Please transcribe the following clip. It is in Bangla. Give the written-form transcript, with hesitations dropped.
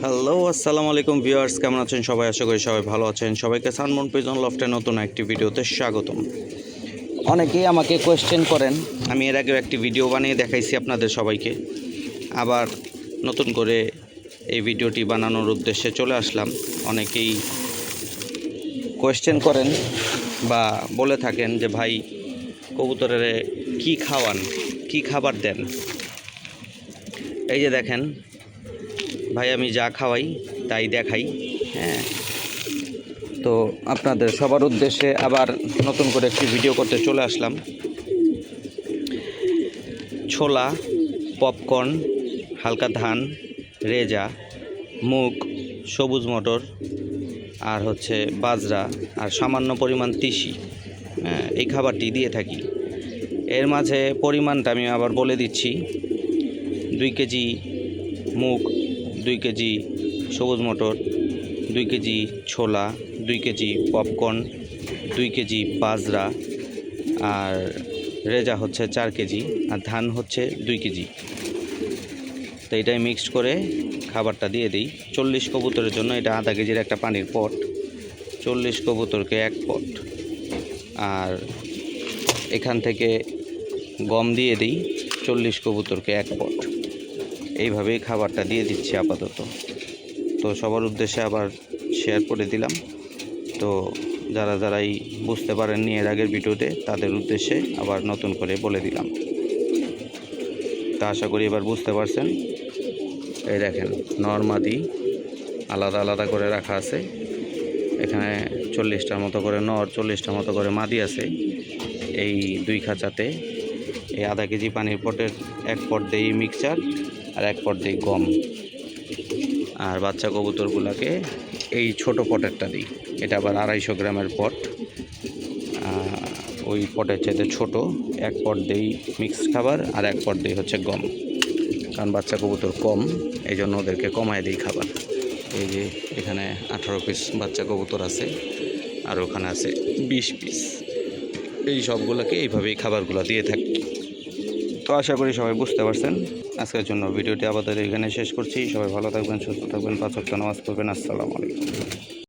হ্যালো, আসসালামু আলাইকুম ভিউয়ার্স, কেমন আছেন সবাই? আশা করি সবাই ভালো আছেন। সবাইকে সানমুন পিজন লফটের নতুন একটি ভিডিওতে স্বাগতম। অনেকেই আমাকে কোয়েশ্চেন করেন, আমি এর আগেও একটি ভিডিও বানিয়ে দেখাইছি আপনাদের সবাইকে। আবার নতুন করে এই ভিডিওটি বানানোর উদ্দেশ্যে চলে আসলাম। অনেকেই কোয়েশ্চেন করেন বা বলে থাকেন যে ভাই, কবুতরের কি খাওয়ান, কি খাবার দেন? এই যে দেখেন ভাই, আমি যা খাওয়াই তাই দেখাই। হ্যাঁ, তো আপনাদের সবার উদ্দেশ্যে আবার নতুন করে একটি ভিডিও করতে চলে আসলাম। ছোলা, পপকর্ন, হালকা ধান, রেজা, মুগ, সবুজ মটর, আর হচ্ছে বাজরা, আর সামান্য পরিমাণ তিসি, হ্যাঁ, এই খাবারটি দিয়ে থাকি। এর মাঝে পরিমাণটা আমি আবার বলে দিচ্ছি। 2 কেজি মুগ, 2 কেজি সবুজ মটর, 2 কেজি ছোলা, 2 কেজি পপকর্ন, 2 কেজি বাজরা, আর রেজা হচ্ছে 4 কেজি, আর ধান হচ্ছে 2 কেজি। তো এটাই মিক্সড করে খাবারটা দিয়ে দিই 40 কবুতরের জন্য। এটা আধা কেজির একটা পানির পট, 40 কবুতরকে 1 পট। আর এখান থেকে গম দিয়ে দিই 40 কবুতরকে 1 পট। এইভাবেই খাবারটা দিয়ে দিচ্ছি আপাতত। তো সবার উদ্দেশ্যে আবার শেয়ার করে দিলাম। তো যারাই বুঝতে পারেননি এর আগের ভিডিওতে, তাদের উদ্দেশ্যে আবার নতুন করে বলে দিলাম। তা আশা করি এবার বুঝতে পারছেন। এই দেখেন, নরমাদি আলাদা আলাদা করে রাখা আছে। এখানে 40টার মতো করে নর, 40টার মতো করে মাদি আছে এই 2 খাঁচাতে। এই আধা কেজি পানির পটের 1 পট দেই মিক্সচার, আর 1 পট দিই গম। আর বাচ্চা কবুতরগুলোকে এই ছোট পটেরটা দিই। এটা আবার 250 গ্রামের পট। ওই পটের চাইতে ছোটো 1 পট দেই মিক্সড খাবার, আর 1 পট দিই হচ্ছে গম। কারণ বাচ্চা কবুতর কম, এই জন্য ওদেরকে কমায় দিই খাবার। এই যে এখানে 18 পিস বাচ্চা কবুতর আছে, আর ওখানে আছে 20 পিস। এই সবগুলোকে এইভাবেই খাবারগুলো দিয়ে থাকি। তো আশা করি সবাই বুঝতে পারছেন। আজকের জন্য ভিডিওটি আপাতত এখানে শেষ করছি। সবাই ভালো থাকবেন, সুস্থ থাকবেন, 5 ওয়াক্ত নামাজ পড়বেন। আসসালামু আলাইকুম।